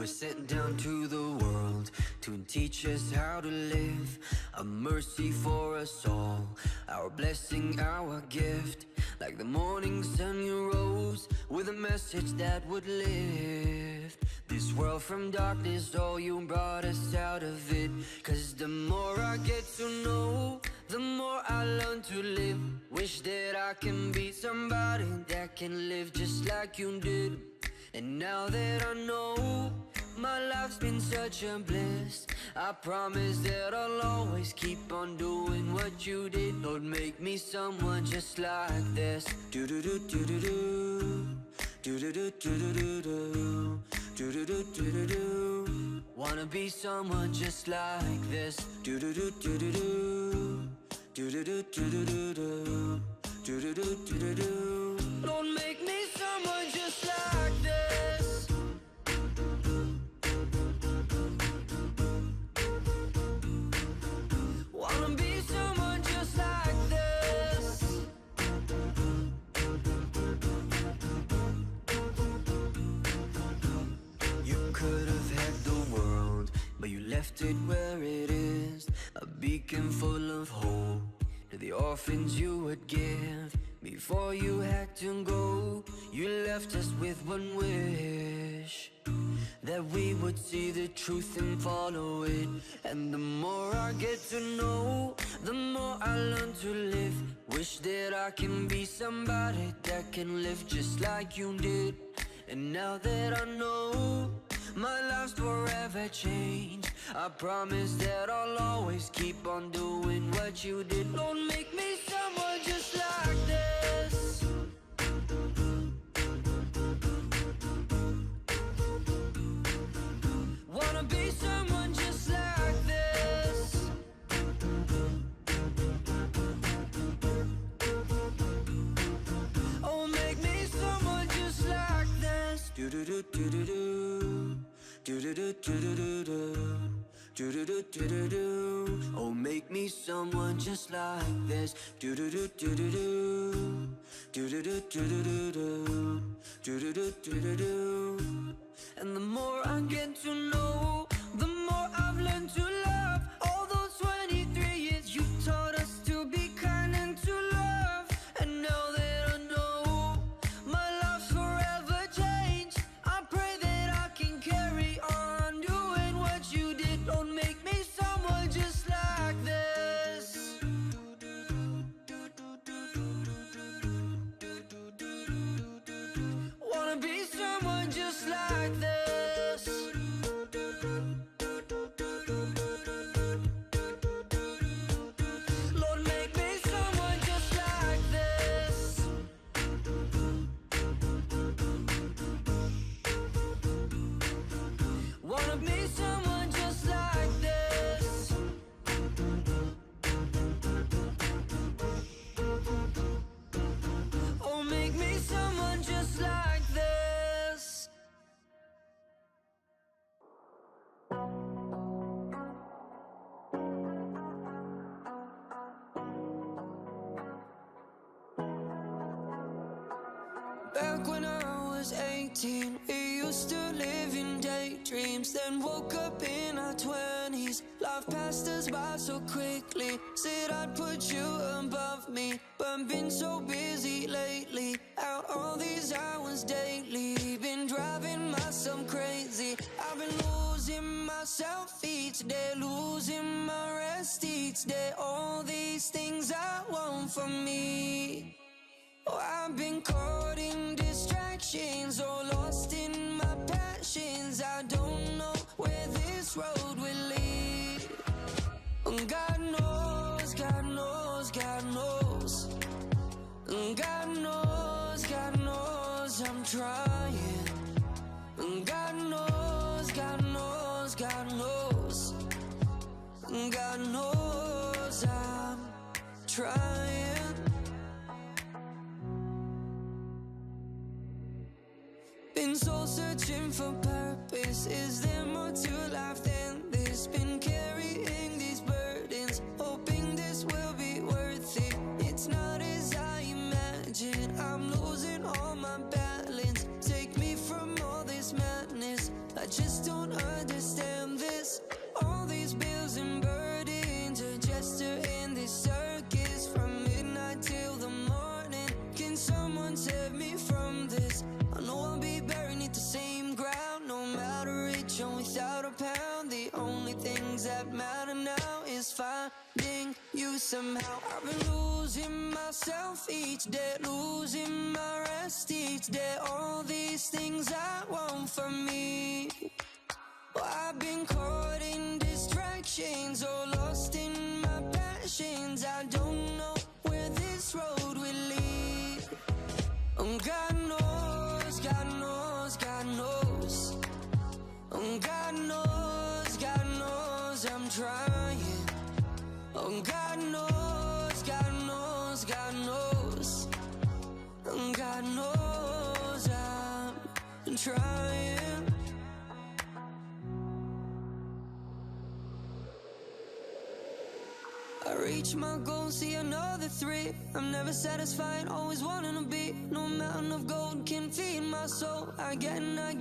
were sent down to the world to teach us how to live. A mercy for us all, our blessing, our gift. Like the morning sun you rose with a message that would lift this world from darkness. Oh, you brought us out of it. 'Cause the more I get to know, the more I learn to live. Wish that I can be somebody that can live just like you did. And now that I know, my life's been such a bliss. I promise that I'll always keep on doing what you did. Lord, make me someone just like this. Do-do-do-do-do-do, do-do-do-do-do-do, do-do-do-do-do-do. Wanna be someone just like this. Do-do-do-do-do-do, do-do-do-do-do-do, do-do-do-do-do-do. Lord, make me someone just like this. Wanna be someone just like this. You could have had the world, but you left it where it is. A beacon full of hope to the orphans you would give. Before you had to go, you left us with one wish, that we would see the truth and follow it. And the more I get to know, the more I learn to live. Wish that I can be somebody that can live just like you did. And now that I know, my life's forever changed. I promise that I'll always keep on doing what you did. Lord, make me someone just like this. Wanna be someone just like this. Oh, make me someone just like this. Do-do-do-do-do-do, do-do-do-do-do-do, do-do-do-do-do-do. Oh, make me someone just like this. Do-do-do-do-do-do, do-do-do-do-do-do, do-do-do-do-do-do. And the more I get to know, the more I've learned to love. All those 23 years you taught us to be kind and to love. And now that I know, my life's forever changed. I pray that I can carry on doing what you did. Don't make me someone just like this. Wanna be someone just like this. Lord, make me someone just like this. Wanna be someone just like this. Oh, make me someone just like this. Back when I was 18, we used to live in daydreams, then woke up in our 20s. Life passed us by so quickly. Said I'd put you above me, but I've been so busy lately. Out all these hours daily, been driving myself crazy. I've been losing myself each day, losing my rest each day. All these things I want from me. Oh, I've been caught in distractions, or lost in my passions. I don't know where this road will lead. God knows, God knows, God knows. God knows, God knows I'm trying. God knows, God knows, God knows. God knows I'm trying. Been soul searching for purpose. Is there more to life than this? Been carrying these burdens, hoping this will be worth it. It's not as I imagined. I'm losing all my balance. Take me from all this madness. I just don't you somehow. I've been losing myself each day, losing my rest each day. All these things I want from me. Well, I've been caught in distractions or lost in my passions. I don't know where this road will lead. God knows, God knows, God knows. God knows I'm trying. God knows, God knows, God knows. God knows I'm trying. I reach my goal, see another 3. I'm never satisfied, always wanting to be. No mountain of gold can feed my soul. I get and I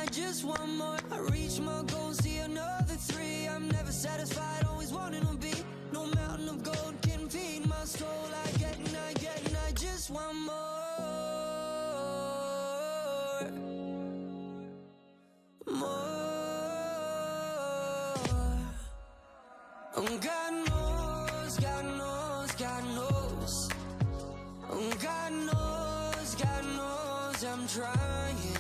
just want more. I reach my goal, see another 3. I'm never satisfied, always wanting to be. No mountain of gold can feed my soul. I get and I just want more. More. God knows, God knows, God knows. God knows, God knows I'm trying.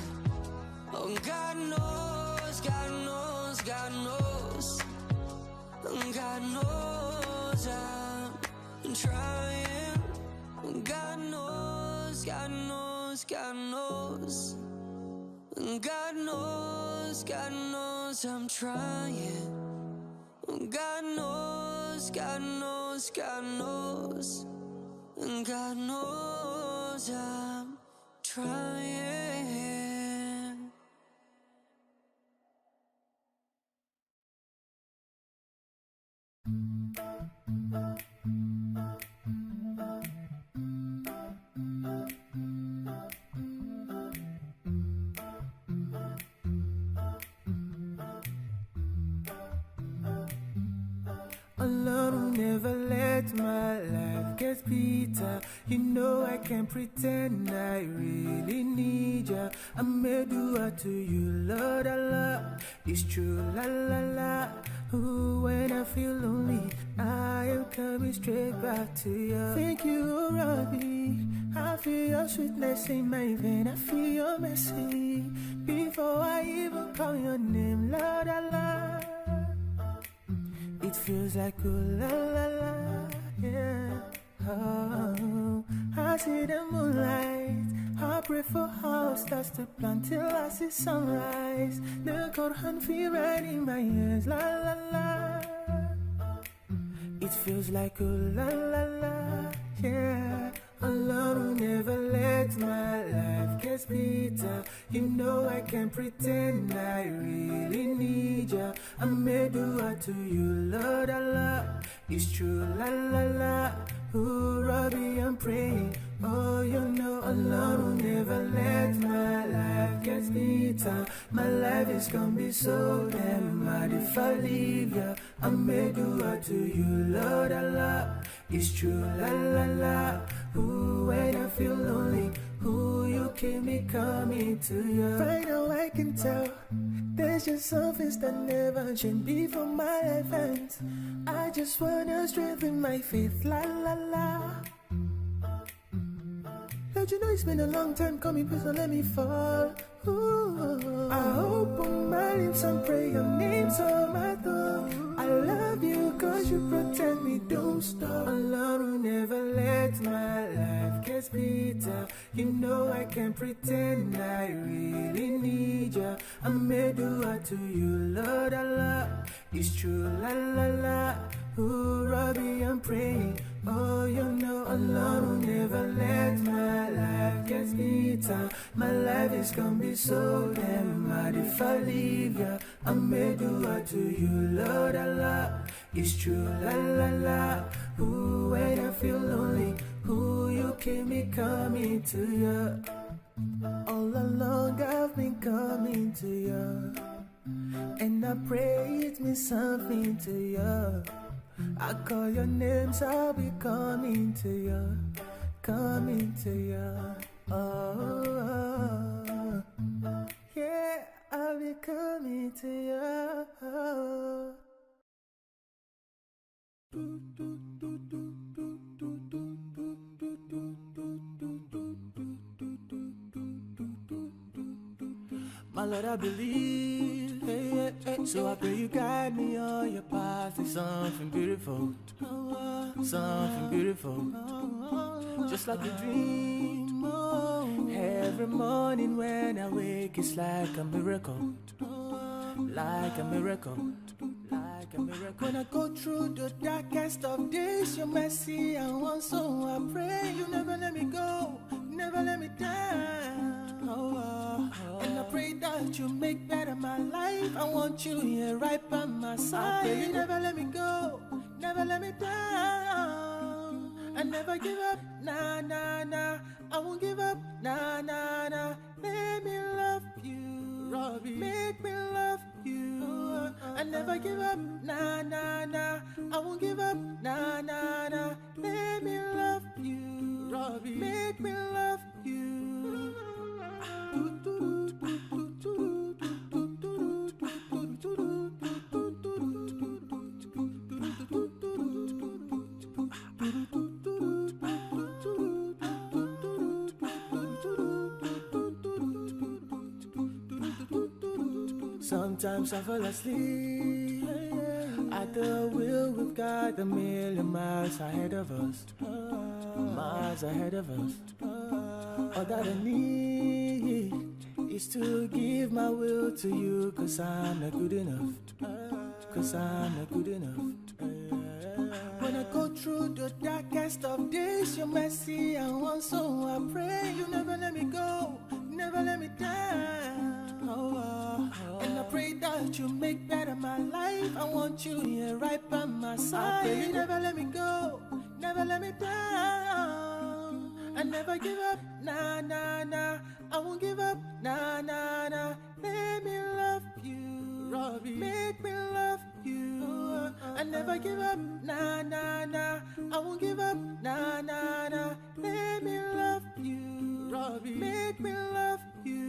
God knows, God knows, God knows. God knows I'm trying. God knows, God knows, God knows. God knows, God knows I'm trying. God knows, God knows, God knows. God knows I'm trying. Allah will never let my life get bitter. You know I can't pretend I really need ya. I may do it to you, Lord Allah. It's true, la la la. Ooh, when I feel lonely, I am coming straight back to you. Thank you, Rabbi. I feel your sweetness in my vein. I feel your mercy before I even call your name, Lord Allah. It feels like ooh la la la, yeah. Oh, I see the moonlight. I pray for how stars to plant till I see sunrise. The Quran feel right in my ears, la la la. It feels like ooh la la la, yeah. Allah will never let my life get bitter. You know I can't pretend I really need ya. I may do it to you, Lord Allah. It's true, la la la. Ooh, Rabbi, I'm praying. Oh, you know Allah will never let my life get bitter. My life is gonna be so damn mad if I leave ya. I may do it to you, Lord Allah. It's true, la la la. Ooh, when I feel lonely, ooh, you keep me coming to you. Right now I can tell there's just something that never changed before my life ends. I just wanna strengthen my faith, la la la. Don't you know it's been a long time coming, please don't let me fall. Ooh, I open my lips and pray your name's on my tongue. I love you cause you protect me, don't stop. Allah will never let my life get bitter. You know I can't pretend I really need ya. I may do it to you, Lord Allah. It's true, la la la. Ooh, Rabbi, I'm praying. Oh, you know Allah will never let my life get bitter. My life is gonna be so damn mad if I leave ya. I may do it to you, Lord Allah. It's true, la la la. Ooh, when I feel lonely, ooh, you keep me coming to ya. All along I've been coming to ya, and I pray it means something to ya. I call your names, I'll be coming to you, coming to you. Oh, yeah, I'll be coming to you. Do, do, do, do. My Lord, I believe. Hey, hey, hey. So I pray you guide me on your path. It's something beautiful, something beautiful, just like a dream. Every morning when I wake, it's like a miracle, like a miracle, like a miracle. When I go through the darkest of days, your mercy I want, so I pray you never let me go, never let me down. And I pray that you make better my life. I want you here right by my side. I pray you never let me go, never let me down. I never give up, nah, nah, nah. I won't give up, nah, nah, nah. Let me love you, Robbie. Make me love you. I never give up, nah, nah, nah. I won't give up, nah, nah, nah. Let me love you, Robbie. Make me love you. Sometimes I fall asleep at the wheel. We've got a million miles ahead of us, miles ahead of us. All that I need is to give my will to you, 'cause I'm not good enough, 'cause I'm not good enough. When I go through the darkest of days, your mercy I want, so I pray you never let me go, never let me down. And I pray that you make better my life. I want you here right by my side. I pray you never let me go, never let me down. I never give up, nah, nah, nah. I won't give up, nah, nah, nah. Let me love you, Robbie. Make me love you. I never give up, nah, nah, nah. I won't give up, nah, nah, nah. Let me love you, Robbie. Make me love you.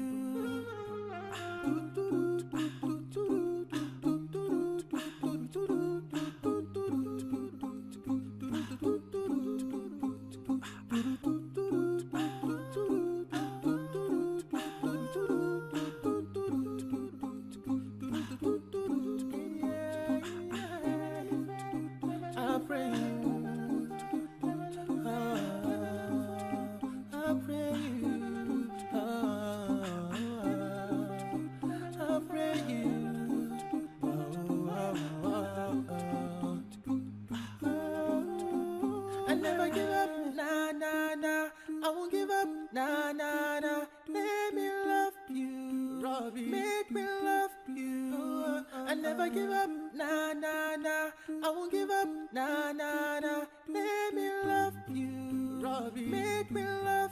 Nah, nah, nah. Let me love you, Robbie. Make me love you. I never give up, nah, nah, nah. I won't give up, nah, nah, nah. Let me love you, Robbie. Make me love